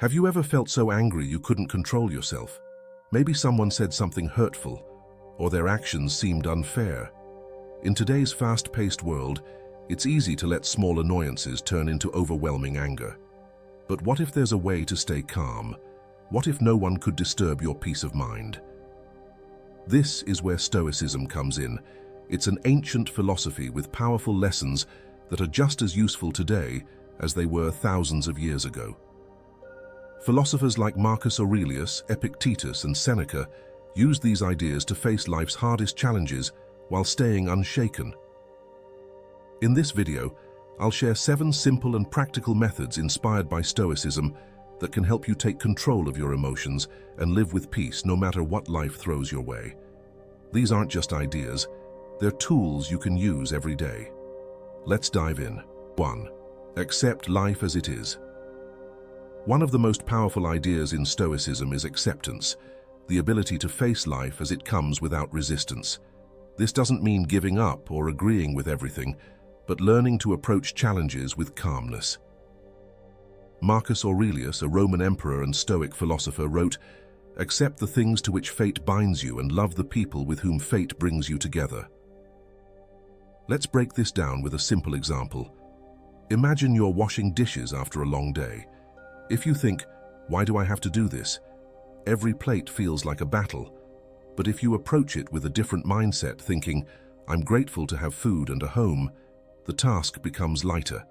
Have you ever felt so angry you couldn't control yourself? Maybe someone said something hurtful, or their actions seemed unfair. In today's fast-paced world, it's easy to let small annoyances turn into overwhelming anger. But what if there's a way to stay calm? What if no one could disturb your peace of mind? This is where Stoicism comes in. It's an ancient philosophy with powerful lessons that are just as useful today as they were thousands of years ago. Philosophers like Marcus Aurelius, Epictetus, and Seneca used these ideas to face life's hardest challenges while staying unshaken. In this video, I'll share 7 simple and practical methods inspired by Stoicism that can help you take control of your emotions and live with peace no matter what life throws your way. These aren't just ideas, they're tools you can use every day. Let's dive in. 1. Accept life as it is. One of the most powerful ideas in Stoicism is acceptance, the ability to face life as it comes without resistance. This doesn't mean giving up or agreeing with everything, but learning to approach challenges with calmness. Marcus Aurelius, a Roman emperor and Stoic philosopher, wrote, "Accept the things to which fate binds you and love the people with whom fate brings you together." Let's break this down with a simple example. Imagine you're washing dishes after a long day. If you think, "Why do I have to do this?" every plate feels like a battle. But if you approach it with a different mindset, thinking, "I'm grateful to have food and a home," the task becomes lighter.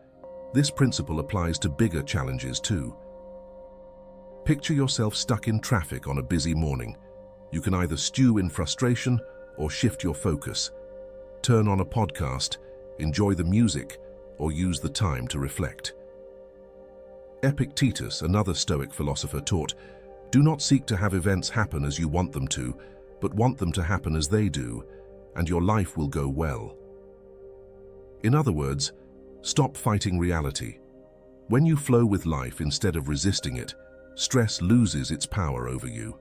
This principle applies to bigger challenges too. Picture yourself stuck in traffic on a busy morning. You can either stew in frustration or shift your focus. Turn on a podcast, enjoy the music, or use the time to reflect. Epictetus, another Stoic philosopher, taught, "Do not seek to have events happen as you want them to, but want them to happen as they do, and your life will go well." In other words, stop fighting reality. When you flow with life instead of resisting it, stress loses its power over you.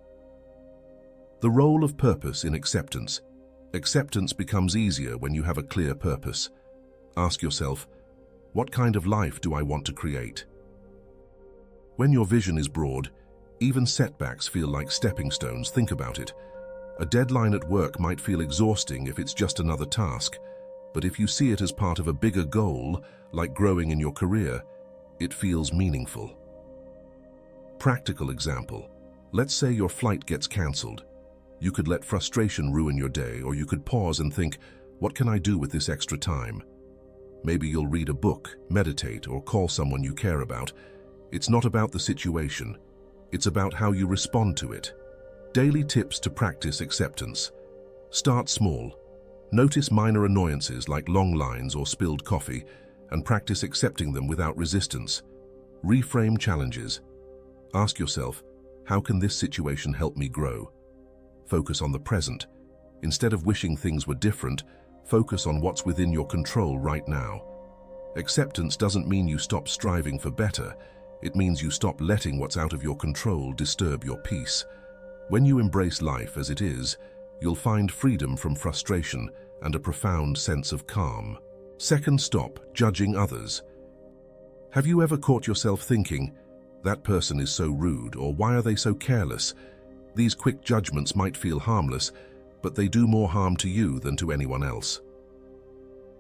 The role of purpose in acceptance. Acceptance becomes easier when you have a clear purpose. Ask yourself, what kind of life do I want to create? When your vision is broad, even setbacks feel like stepping stones. Think about it. A deadline at work might feel exhausting if it's just another task, but if you see it as part of a bigger goal, like growing in your career, it feels meaningful. Practical example. Let's say your flight gets cancelled. You could let frustration ruin your day, or you could pause and think, what can I do with this extra time? Maybe you'll read a book, meditate, or call someone you care about. It's not about the situation. It's about how you respond to it. Daily tips to practice acceptance. Start small. Notice minor annoyances like long lines or spilled coffee, and practice accepting them without resistance. Reframe challenges. Ask yourself, how can this situation help me grow? Focus on the present. Instead of wishing things were different, focus on what's within your control right now. Acceptance doesn't mean you stop striving for better. It means you stop letting what's out of your control disturb your peace. When you embrace life as it is, you'll find freedom from frustration and a profound sense of calm. Second, stop judging others. Have you ever caught yourself thinking, that person is so rude, or why are they so careless? These quick judgments might feel harmless, but they do more harm to you than to anyone else.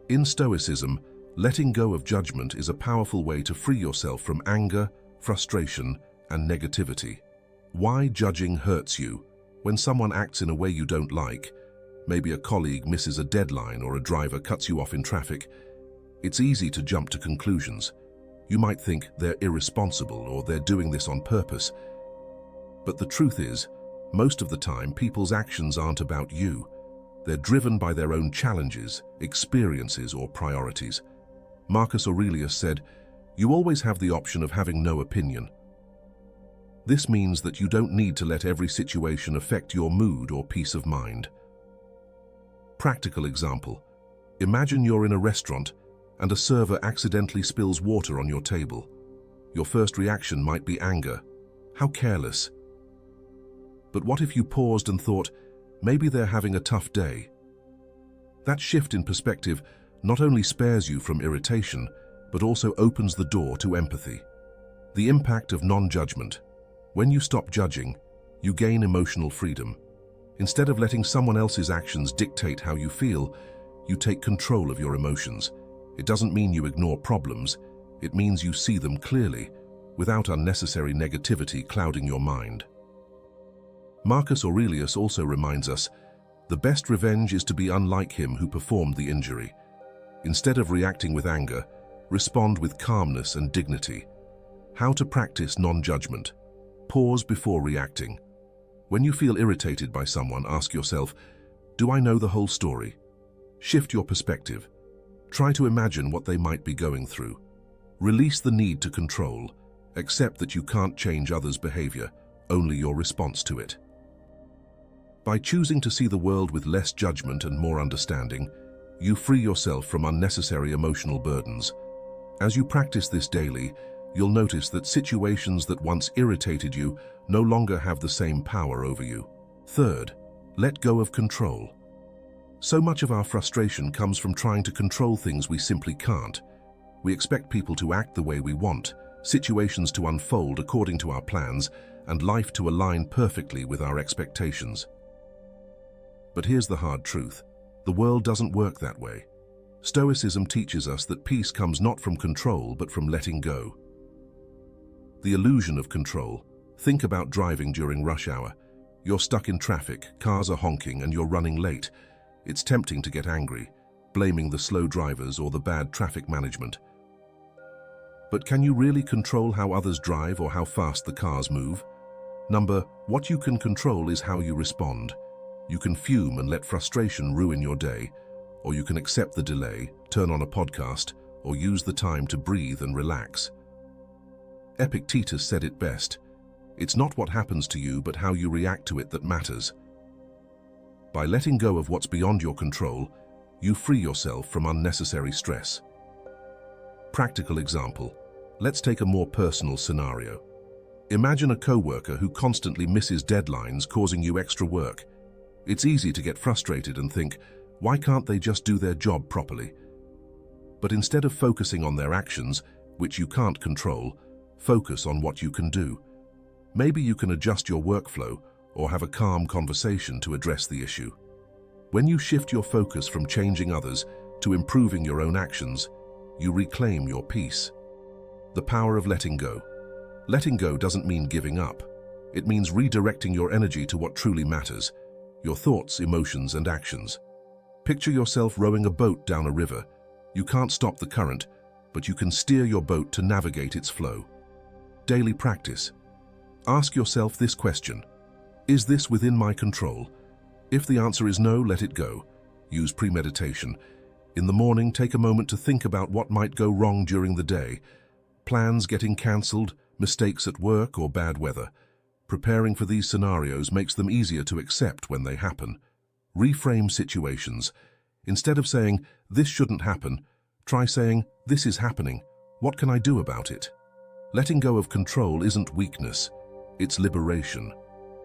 In Stoicism, letting go of judgment is a powerful way to free yourself from anger, frustration, and negativity. Why judging hurts you? When someone acts in a way you don't like, maybe a colleague misses a deadline or a driver cuts you off in traffic, it's easy to jump to conclusions. You might think they're irresponsible or they're doing this on purpose. But the truth is, most of the time, people's actions aren't about you. They're driven by their own challenges, experiences, or priorities. Marcus Aurelius said, "You always have the option of having no opinion." This means that you don't need to let every situation affect your mood or peace of mind. Practical example. Imagine you're in a restaurant and a server accidentally spills water on your table. Your first reaction might be anger. How careless. But what if you paused and thought, maybe they're having a tough day? That shift in perspective not only spares you from irritation, but also opens the door to empathy. The impact of non-judgment. When you stop judging, you gain emotional freedom. Instead of letting someone else's actions dictate how you feel, you take control of your emotions. It doesn't mean you ignore problems. It means you see them clearly, without unnecessary negativity clouding your mind. Marcus Aurelius also reminds us, the best revenge is to be unlike him who performed the injury. Instead of reacting with anger, respond with calmness and dignity. How to practice non-judgment. Pause before reacting. When you feel irritated by someone, ask yourself, do I know the whole story? Shift your perspective. Try to imagine what they might be going through. Release the need to control. Accept that you can't change others' behavior, only your response to it. By choosing to see the world with less judgment and more understanding, you free yourself from unnecessary emotional burdens. As you practice this daily, you'll notice that situations that once irritated you no longer have the same power over you. Third, let go of control. So much of our frustration comes from trying to control things we simply can't. We expect people to act the way we want, situations to unfold according to our plans, and life to align perfectly with our expectations. But here's the hard truth. The world doesn't work that way. Stoicism teaches us that peace comes not from control, but from letting go. The illusion of control. Think about driving during rush hour. You're stuck in traffic, cars are honking, and you're running late. It's tempting to get angry, blaming the slow drivers or the bad traffic management. But can you really control how others drive or how fast the cars move? What you can control is how you respond. You can fume and let frustration ruin your day, or you can accept the delay, turn on a podcast, or use the time to breathe and relax. Epictetus said it best, it's not what happens to you but how you react to it that matters. By letting go of what's beyond your control, you free yourself from unnecessary stress. Practical example. Let's take a more personal scenario. Imagine a coworker who constantly misses deadlines, causing you extra work. It's easy to get frustrated and think, why can't they just do their job properly? But instead of focusing on their actions, which you can't control, focus on what you can do. Maybe you can adjust your workflow or have a calm conversation to address the issue. When you shift your focus from changing others to improving your own actions, you reclaim your peace. The power of letting go. Letting go doesn't mean giving up. It means redirecting your energy to what truly matters, your thoughts, emotions, and actions. Picture yourself rowing a boat down a river. You can't stop the current, but you can steer your boat to navigate its flow. Daily practice. Ask yourself this question: is this within my control? If the answer is no, let it go. Use premeditation. In the morning, take a moment to think about what might go wrong during the day. Plans getting cancelled, mistakes at work, or bad weather. Preparing for these scenarios makes them easier to accept when they happen. Reframe situations. Instead of saying, this shouldn't happen, try saying, this is happening. What can I do about it? Letting go of control isn't weakness, it's liberation.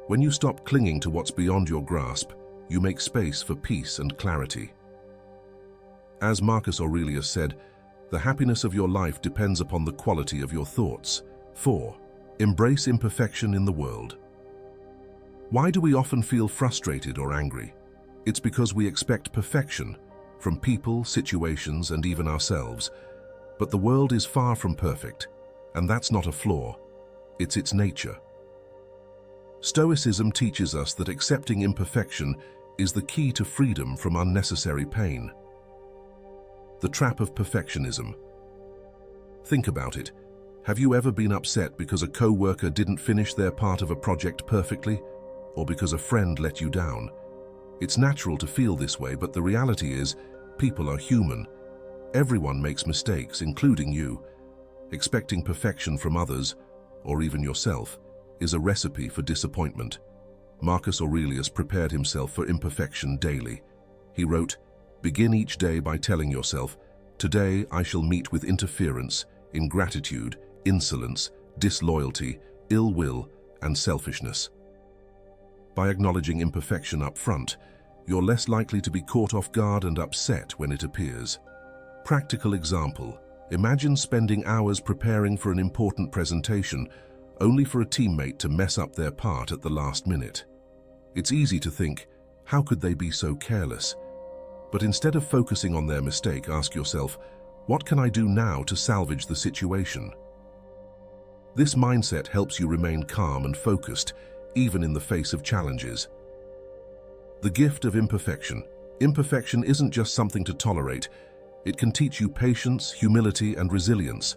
When you stop clinging to what's beyond your grasp, you make space for peace and clarity. As Marcus Aurelius said, the happiness of your life depends upon the quality of your thoughts. 4. Embrace imperfection in the world. Why do we often feel frustrated or angry? It's because we expect perfection from people, situations, and even ourselves. But the world is far from perfect, and that's not a flaw. It's its nature. Stoicism teaches us that accepting imperfection is the key to freedom from unnecessary pain. The trap of perfectionism. Think about it. Have you ever been upset because a co-worker didn't finish their part of a project perfectly, or because a friend let you down? It's natural to feel this way, but the reality is, people are human. Everyone makes mistakes, including you. Expecting perfection from others, or even yourself, is a recipe for disappointment. Marcus Aurelius prepared himself for imperfection daily. He wrote, "Begin each day by telling yourself, today I shall meet with interference, ingratitude, insolence, disloyalty, ill will, and selfishness." By acknowledging imperfection up front, you're less likely to be caught off guard and upset when it appears. Practical example. Imagine spending hours preparing for an important presentation, only for a teammate to mess up their part at the last minute. It's easy to think, how could they be so careless? But instead of focusing on their mistake, ask yourself, what can I do now to salvage the situation? This mindset helps you remain calm and focused, even in the face of challenges. The gift of imperfection. Imperfection isn't just something to tolerate. It can teach you patience, humility, and resilience.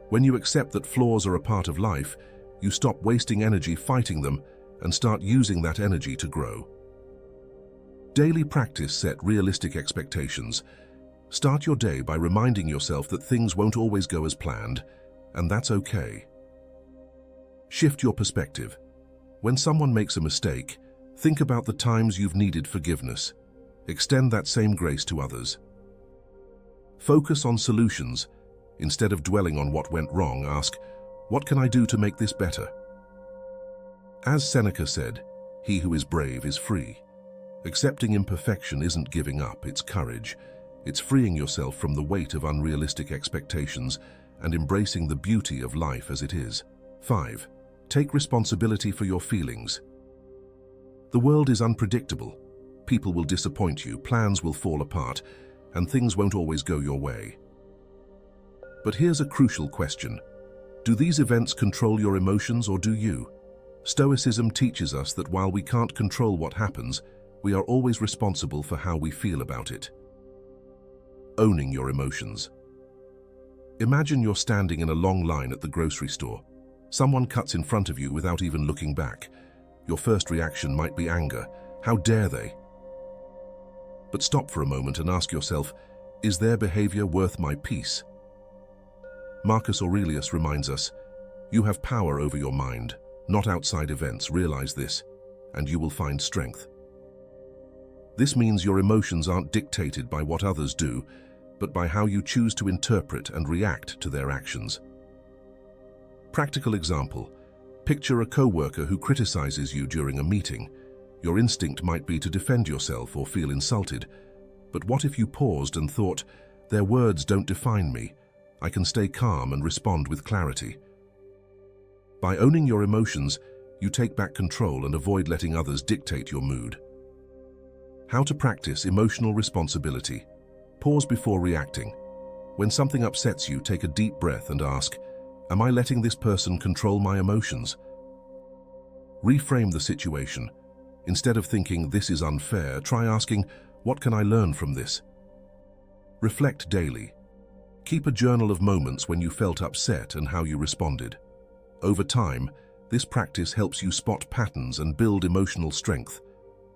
When you accept that flaws are a part of life, you stop wasting energy fighting them and start using that energy to grow. Daily practice set realistic expectations. Start your day by reminding yourself that things won't always go as planned, and that's okay. Shift your perspective. When someone makes a mistake, think about the times you've needed forgiveness. Extend that same grace to others. Focus on solutions. Instead of dwelling on what went wrong, ask, what can I do to make this better? As Seneca said, he who is brave is free. Accepting imperfection isn't giving up, it's courage. It's freeing yourself from the weight of unrealistic expectations and embracing the beauty of life as it is. 5. Take responsibility for your feelings. The world is unpredictable. People will disappoint you, plans will fall apart, and things won't always go your way. But here's a crucial question. Do these events control your emotions, or do you? Stoicism teaches us that while we can't control what happens, we are always responsible for how we feel about it. Owning your emotions. Imagine you're standing in a long line at the grocery store. Someone cuts in front of you without even looking back. Your first reaction might be anger. How dare they? But stop for a moment and ask yourself, is their behavior worth my peace? Marcus Aurelius reminds us, you have power over your mind, not outside events. Realize this, and you will find strength. This means your emotions aren't dictated by what others do, but by how you choose to interpret and react to their actions. Practical example. Picture a coworker who criticizes you during a meeting. Your instinct might be to defend yourself or feel insulted. But what if you paused and thought, their words don't define me. I can stay calm and respond with clarity. By owning your emotions, you take back control and avoid letting others dictate your mood. How to practice emotional responsibility. Pause before reacting. When something upsets you, take a deep breath and ask, am I letting this person control my emotions? Reframe the situation. Instead of thinking, this is unfair, try asking, what can I learn from this? Reflect daily. Keep a journal of moments when you felt upset and how you responded. Over time, this practice helps you spot patterns and build emotional strength.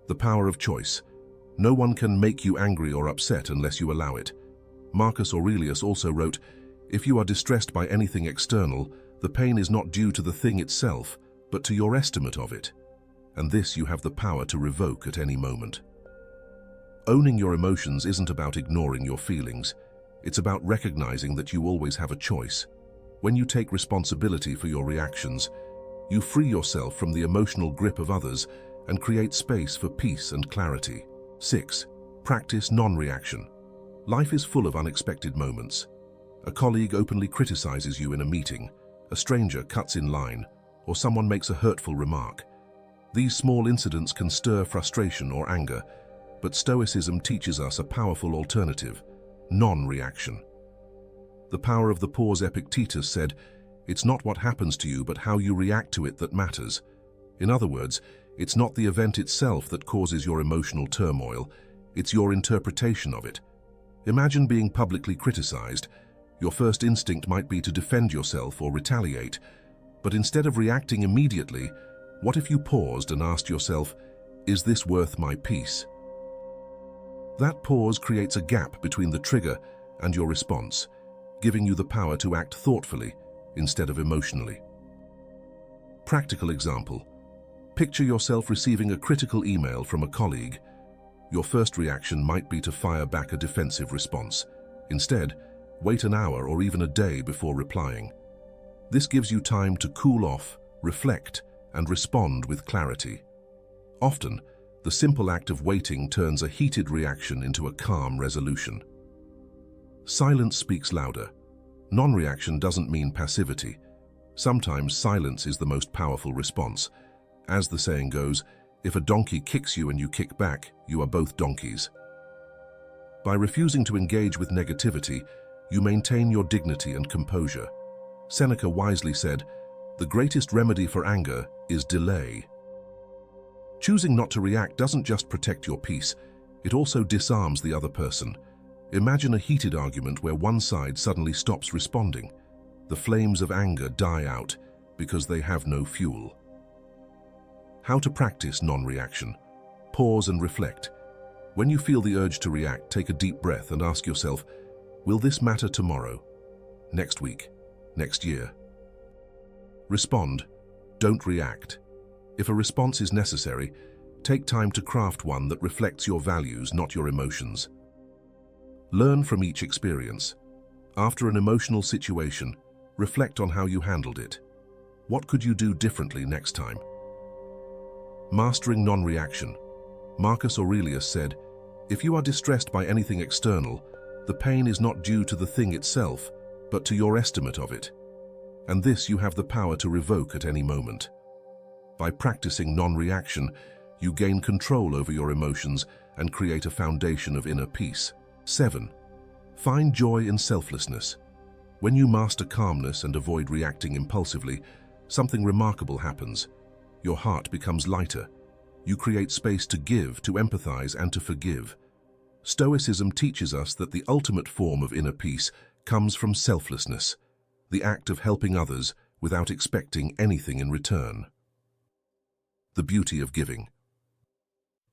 The power of choice. No one can make you angry or upset unless you allow it. Marcus Aurelius also wrote, if you are distressed by anything external, the pain is not due to the thing itself, but to your estimate of it. And this you have the power to revoke at any moment. Owning your emotions isn't about ignoring your feelings. It's about recognizing that you always have a choice. When you take responsibility for your reactions, you free yourself from the emotional grip of others and create space for peace and clarity. 6. Practice non-reaction. Life is full of unexpected moments. A colleague openly criticizes you in a meeting, a stranger cuts in line, or someone makes a hurtful remark. These small incidents can stir frustration or anger, but Stoicism teaches us a powerful alternative, non-reaction. The power of the pause. Epictetus said, it's not what happens to you but how you react to it that matters. In other words, it's not the event itself that causes your emotional turmoil, it's your interpretation of it. Imagine being publicly criticized. Your first instinct might be to defend yourself or retaliate, but instead of reacting immediately, what if you paused and asked yourself, is this worth my peace? That pause creates a gap between the trigger and your response, giving you the power to act thoughtfully instead of emotionally. Practical example. Picture yourself receiving a critical email from a colleague. Your first reaction might be to fire back a defensive response. Instead, wait an hour or even a day before replying. This gives you time to cool off, reflect, and respond with clarity. Often, the simple act of waiting turns a heated reaction into a calm resolution. Silence speaks louder. Non-reaction doesn't mean passivity. Sometimes silence is the most powerful response. As the saying goes, if a donkey kicks you and you kick back, you are both donkeys. By refusing to engage with negativity, you maintain your dignity and composure. Seneca wisely said, "The greatest remedy for anger is delay." Choosing not to react doesn't just protect your peace, it also disarms the other person. Imagine a heated argument where one side suddenly stops responding. The flames of anger die out because they have no fuel. How to practice non-reaction? Pause and reflect. When you feel the urge to react, take a deep breath and ask yourself, will this matter tomorrow, next week, next year? Respond, don't react. If a response is necessary, take time to craft one that reflects your values, not your emotions. Learn from each experience. After an emotional situation, reflect on how you handled it. What could you do differently next time? Mastering non-reaction. Marcus Aurelius said, "If you are distressed by anything external, the pain is not due to the thing itself, but to your estimate of it. And this you have the power to revoke at any moment." By practicing non-reaction, you gain control over your emotions and create a foundation of inner peace. 7. Find joy in selflessness. When you master calmness and avoid reacting impulsively, something remarkable happens. Your heart becomes lighter. You create space to give, to empathize, and to forgive. Stoicism teaches us that the ultimate form of inner peace comes from selflessness, the act of helping others without expecting anything in return. The beauty of giving.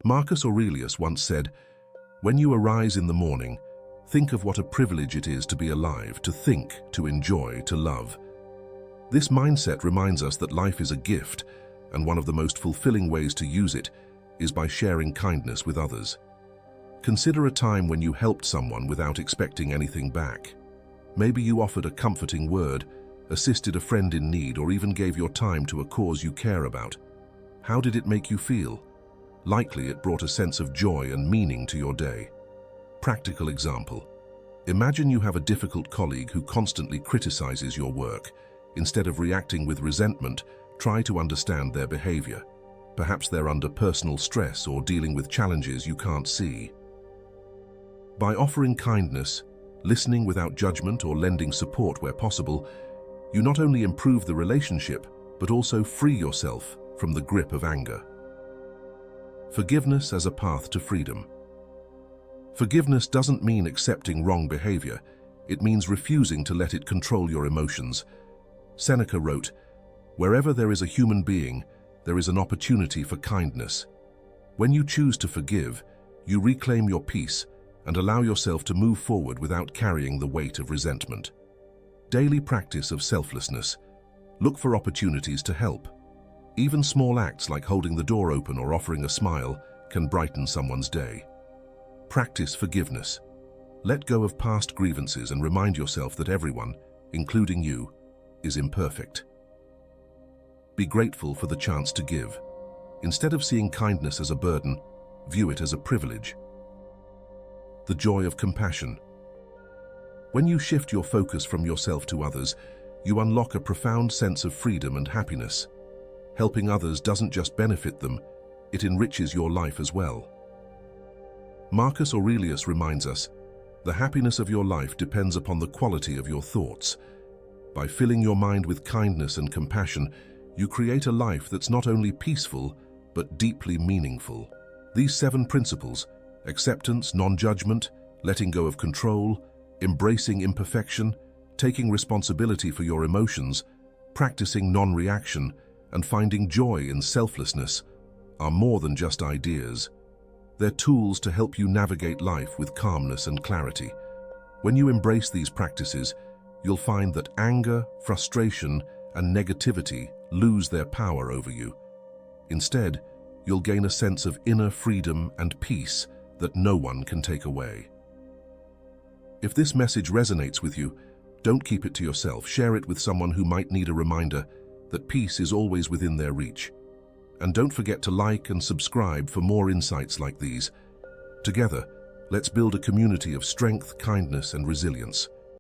Marcus Aurelius once said, "When you arise in the morning, think of what a privilege it is to be alive, to think, to enjoy, to love." This mindset reminds us that life is a gift, and one of the most fulfilling ways to use it is by sharing kindness with others. Consider a time when you helped someone without expecting anything back. Maybe you offered a comforting word, assisted a friend in need, or even gave your time to a cause you care about. How did it make you feel? Likely it brought a sense of joy and meaning to your day. Practical example. Imagine you have a difficult colleague who constantly criticizes your work. Instead of reacting with resentment, try to understand their behavior. Perhaps they're under personal stress or dealing with challenges you can't see. By offering kindness, listening without judgment, or lending support where possible, you not only improve the relationship, but also free yourself from the grip of anger. Forgiveness as a path to freedom. Forgiveness doesn't mean accepting wrong behavior. It means refusing to let it control your emotions. Seneca wrote, "Wherever there is a human being, there is an opportunity for kindness." When you choose to forgive, you reclaim your peace and allow yourself to move forward without carrying the weight of resentment. Daily practice of selflessness. Look for opportunities to help. Even small acts like holding the door open or offering a smile can brighten someone's day. Practice forgiveness. Let go of past grievances and remind yourself that everyone, including you, is imperfect. Be grateful for the chance to give. Instead of seeing kindness as a burden, view it as a privilege. The joy of compassion. When you shift your focus from yourself to others, you unlock a profound sense of freedom and happiness. Helping others doesn't just benefit them, it enriches your life as well. Marcus Aurelius reminds us, the happiness of your life depends upon the quality of your thoughts. By filling your mind with kindness and compassion, you create a life that's not only peaceful, but deeply meaningful. These 7 principles, acceptance, non-judgment, letting go of control, embracing imperfection, taking responsibility for your emotions, practicing non-reaction, and finding joy in selflessness, are more than just ideas. They're tools to help you navigate life with calmness and clarity. When you embrace these practices, you'll find that anger, frustration, and negativity lose their power over you. Instead, you'll gain a sense of inner freedom and peace that no one can take away. If this message resonates with you, don't keep it to yourself. Share it with someone who might need a reminder that peace is always within their reach. And don't forget to like and subscribe for more insights like these. Together, let's build a community of strength, kindness, and resilience.